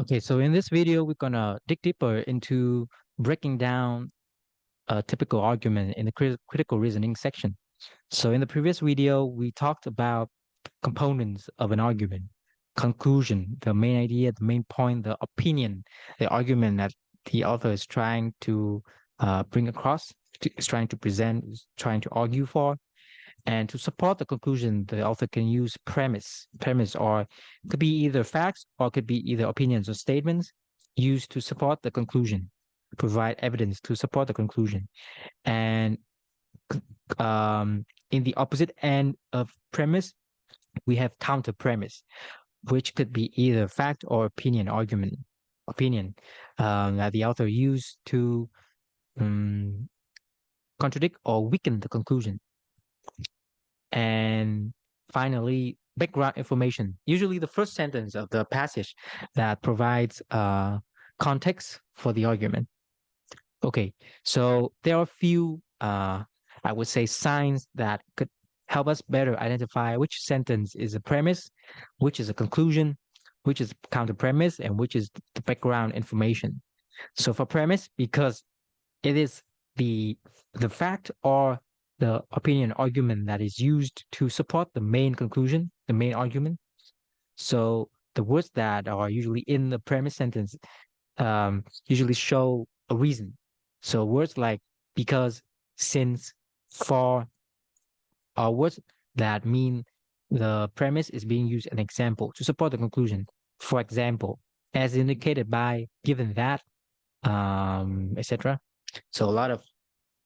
Okay, so in this video, we're gonna dig deeper into breaking down a typical argument in the critical reasoning section. So in the previous video, we talked about components of an argument, conclusion, the main idea, the main point, the opinion, the argument that the author is trying to bring across, is trying to present, is trying to argue for. And to support the conclusion, the author can use premise. Premise or could be either facts or could be either opinions or statements used to support the conclusion, provide evidence to support the conclusion. And in the opposite end of premise, we have counter premise, which could be either fact or opinion argument, opinion that the author used to um, contradict or weaken the conclusion. And finally, background information, usually the first sentence of the passage that provides context for the argument. Okay, so there are a few, I would say, signs that could help us better identify which sentence is a premise, which is a conclusion, which is counter premise, and which is the background information. So for premise, because it is the fact or the opinion argument that is used to support the main conclusion, the main argument. So the words that are usually in the premise sentence usually show a reason. So words like because, since, for are words that mean the premise is being used as an example to support the conclusion. For example, as indicated by, given that, etc. So a lot of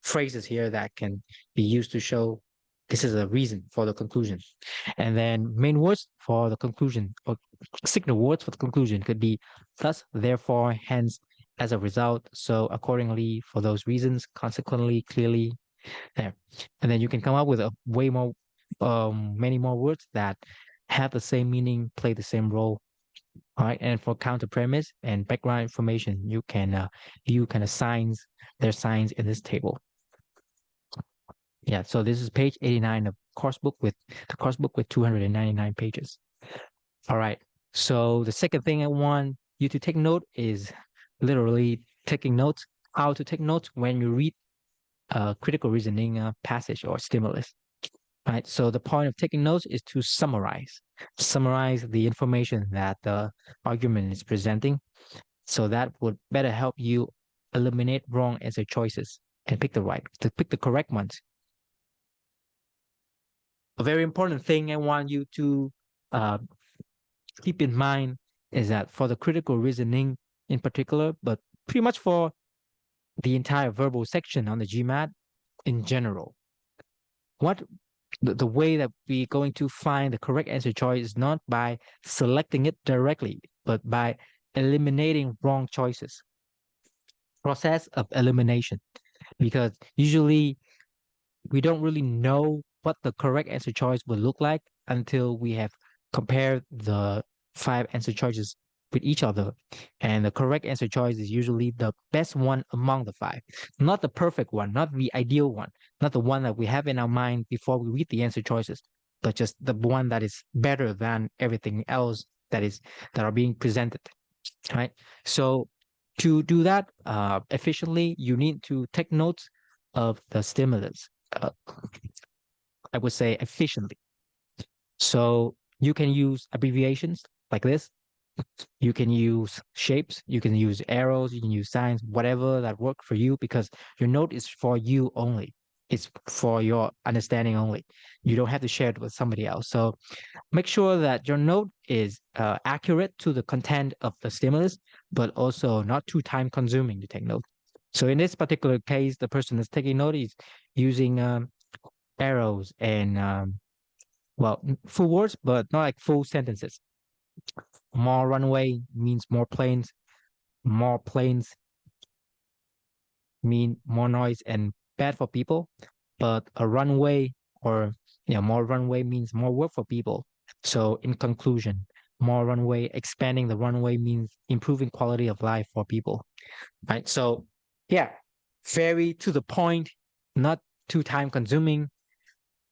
phrases here that can be used to show this is a reason for the conclusion. And then main words for the conclusion or signal words for the conclusion could be thus, therefore, hence, as a result, so, accordingly, for those reasons, consequently, clearly, there. And then you can come up with a way more, many more words that have the same meaning, play the same role. All right, and for counter premise and background information, you can view kind of signs, their signs in this table. Yeah, so this is page 89 of the course book with 299 pages. All right. So the second thing I want you to take note is literally taking notes, how to take notes when you read a critical reasoning passage or stimulus. Right. So the point of taking notes is to summarize the information that the argument is presenting. So that would better help you eliminate wrong answer choices and pick the correct ones. A very important thing I want you to uh, keep in mind is that for the critical reasoning in particular, but pretty much for the entire verbal section on the GMAT in general, what the way that we're going to find the correct answer choice is not by selecting it directly, but by eliminating wrong choices. Process of elimination, because usually we don't really know what the correct answer choice would look like until we have compared the 5 answer choices with each other. And the correct answer choice is usually the best one among the 5, not the perfect one, not the ideal one, not the one that we have in our mind before we read the answer choices, but just the one that is better than everything else that are being presented. Right. So to do that efficiently, you need to take notes of the stimulus. I would say efficiently. So you can use abbreviations like this. You can use shapes, you can use arrows, you can use signs, whatever that work for you, because your note is for you only. It's for your understanding only. You don't have to share it with somebody else. So make sure that your note is accurate to the content of the stimulus, but also not too time consuming to take note. So in this particular case, the person that's taking note is using arrows and full words, but not like full sentences. More runway means more planes. More planes mean more noise and bad for people. But a runway or more runway means more work for people. So in conclusion, more runway, expanding the runway means improving quality of life for people. Right. So yeah, very to the point, not too time consuming,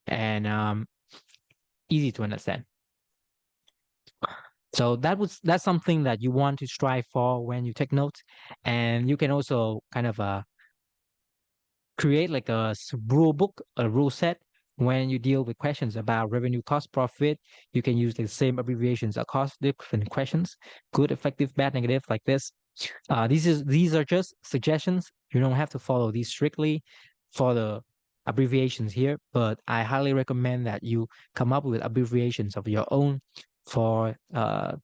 and easy to understand. So that's something that you want to strive for when you take notes, and you can also kind of create like rule book, a rule set when you deal with questions about revenue, cost, profit. You can use the same abbreviations across different questions: good, effective, bad, negative, like this. These are just suggestions. You don't have to follow these strictly for the abbreviations here, but I highly recommend that you come up with abbreviations of your own for kind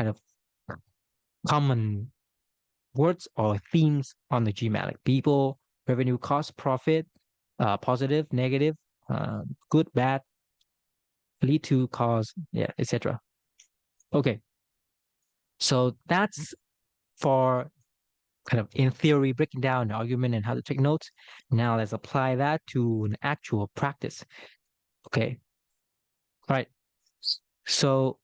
of common words or themes on the GMAT, like people, revenue, cost, profit, positive, negative, good, bad, lead to, cause, yeah, etc. Okay, so that's for kind of in theory breaking down the argument and how to take notes. Now let's apply that to an actual practice. Okay, all right. So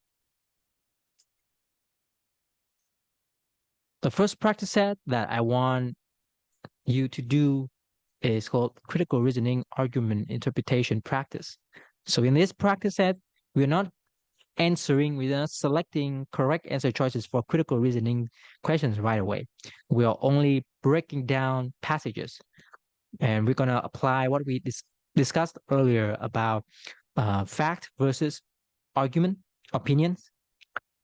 the first practice set that I want you to do is called critical reasoning argument interpretation practice. So in this practice set, we're not we're not selecting correct answer choices for critical reasoning questions right away. We are only breaking down passages, and we're going to apply what we discussed earlier about fact versus argument, opinions,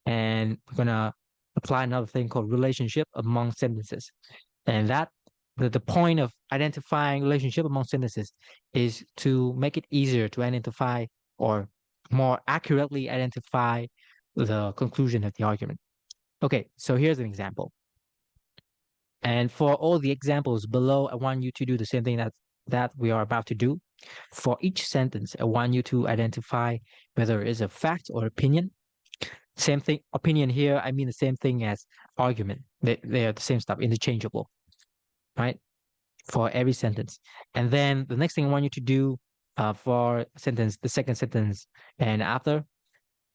and we're going to apply another thing called relationship among sentences. And that the point of identifying relationship among sentences is to make it easier to identify or more accurately identify the conclusion of the argument. Okay, so here's an example. And for all the examples below, I want you to do the same thing that we are about to do. For each sentence, I want you to identify whether it is a fact or opinion. Same thing, opinion here, I mean the same thing as argument. They are the same stuff, interchangeable, right? For every sentence. And then the next thing I want you to do for sentence, the second sentence and after,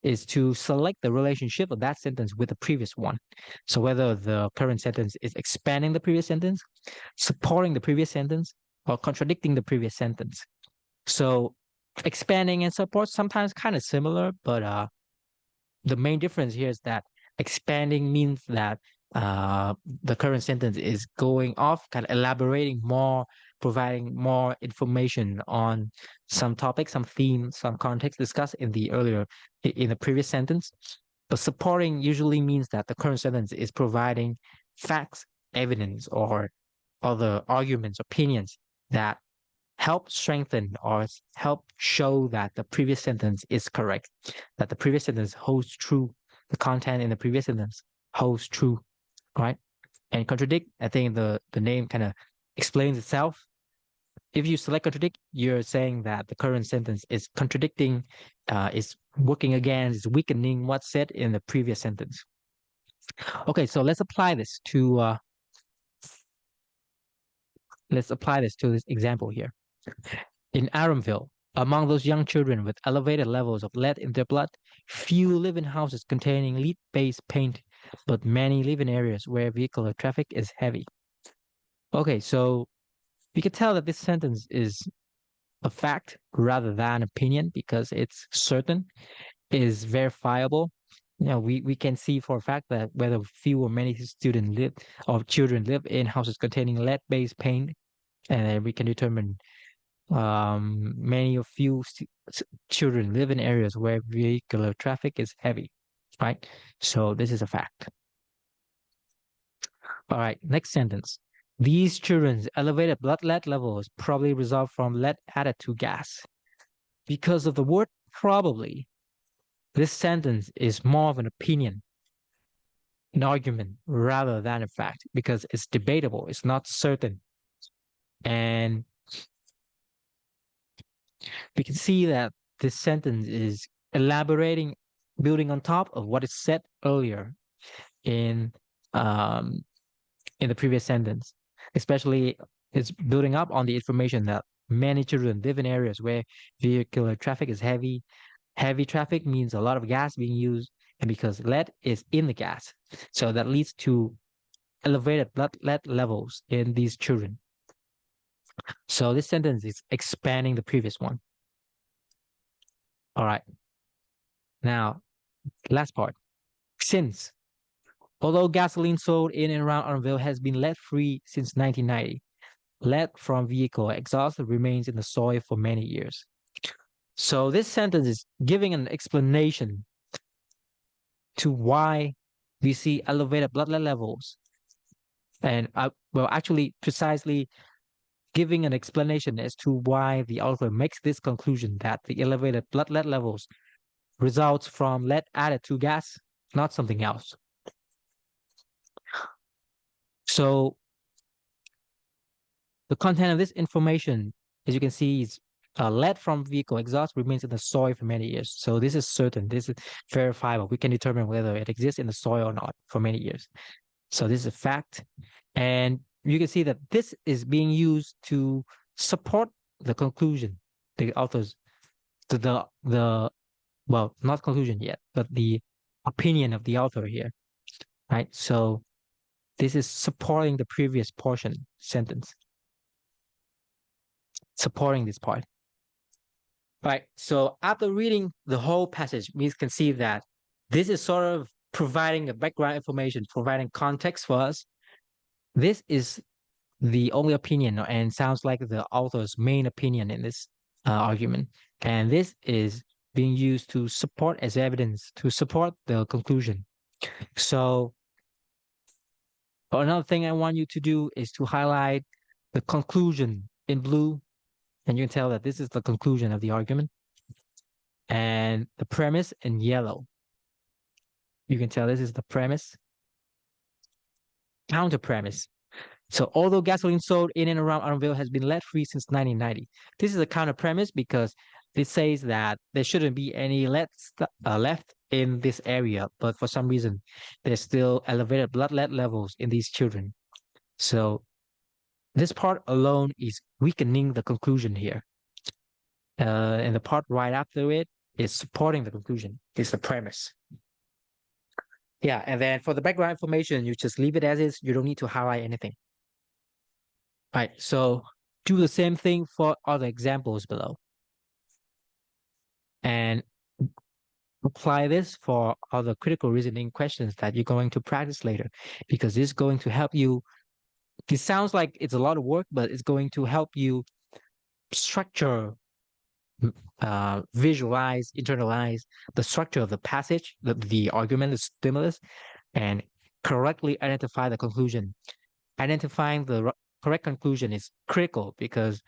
is to select the relationship of that sentence with the previous one. So whether the current sentence is expanding the previous sentence, supporting the previous sentence, or contradicting the previous sentence. So expanding and support sometimes kind of similar, but the main difference here is that expanding means that the current sentence is going off, kind of elaborating more, providing more information on some topic, some theme, some context discussed in the previous sentence. But supporting usually means that the current sentence is providing facts, evidence, or other arguments, opinions that help strengthen or help show that the previous sentence is correct, that the previous sentence holds true, the content in the previous sentence holds true, right? And contradict, I think the name kind of explains itself. If you select contradict, you're saying that the current sentence is contradicting, is working against, is weakening what's said in the previous sentence. Okay, so let's apply this to this example here. In Aramville, among those young children with elevated levels of lead in their blood, few live in houses containing lead-based paint, but many live in areas where vehicular traffic is heavy. Okay, so we can tell that this sentence is a fact rather than opinion because it's certain, is verifiable. You know, we can see for a fact that whether few or many children live in houses containing lead-based paint, and then we can determine many of few children live in areas where vehicular traffic is heavy, right? So this is a fact. All right, next sentence. These children's elevated blood lead levels probably result from lead added to gas. Because of the word probably, this sentence is more of an opinion, an argument, rather than a fact, because it's debatable, it's not certain. And we can see that this sentence is elaborating, building on top of what is said earlier in um, in the previous sentence. Especially, it's building up on the information that many children live in areas where vehicular traffic is heavy. Heavy traffic means a lot of gas being used, and because lead is in the gas, so that leads to elevated blood lead levels in these children. So this sentence is expanding the previous one. All right. Now, Last part. Since, although gasoline sold in and around Arnville has been lead-free since 1990, lead from vehicle exhaust remains in the soil for many years. So this sentence is giving an explanation to why we see elevated blood lead levels, and well, actually, precisely giving an explanation as to why the author makes this conclusion that the elevated blood lead levels results from lead added to gas, not something else. So the content of this information, as you can see, is lead from vehicle exhaust remains in the soil for many years. So this is certain. This is verifiable. We can determine whether it exists in the soil or not for many years. So this is a fact. And you can see that this is being used to support the conclusion, the authors, the well, not conclusion yet, but the opinion of the author here, right? So this is supporting the previous portion sentence, supporting this part. Right. So after reading the whole passage, we can see that this is sort of providing a background information, providing context for us. This is the only opinion and sounds like the author's main opinion in this argument. And this is being used to support as evidence, to support the conclusion. So another thing I want you to do is to highlight the conclusion in blue. And you can tell that this is the conclusion of the argument. And the premise in yellow. You can tell this is the premise. Counter premise. So although gasoline sold in and around Arnville has been lead-free since 1990, this is a counter premise because it says that there shouldn't be any lead left in this area, but for some reason, there's still elevated blood lead levels in these children. So this part alone is weakening the conclusion here. And the part right after it is supporting the conclusion, is the premise. Yeah, and then for the background information, you just leave it as is. You don't need to highlight anything. Right, so do the same thing for other examples below. And apply this for other critical reasoning questions that you're going to practice later, because this is going to help you. It sounds like it's a lot of work, but it's going to help you structure, visualize, internalize the structure of the passage, the argument, the stimulus, and correctly identify the conclusion. Identifying the correct conclusion is critical because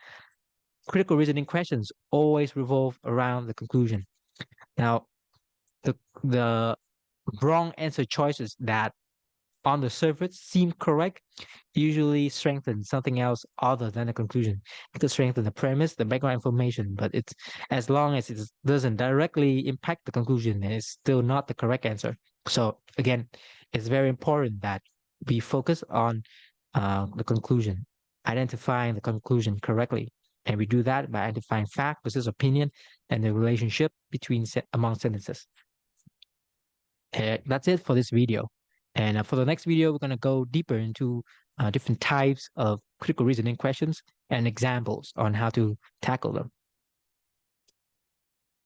critical reasoning questions always revolve around the conclusion. Now, the wrong answer choices that on the surface seem correct usually strengthen something else other than the conclusion. It could strengthen the premise, the background information, but it's as long as it doesn't directly impact the conclusion, it's still not the correct answer. So again, it's very important that we focus on the conclusion, identifying the conclusion correctly. And we do that by identifying fact versus opinion and the relationship between among sentences. That's it for this video. And for the next video, we're going to go deeper into different types of critical reasoning questions and examples on how to tackle them.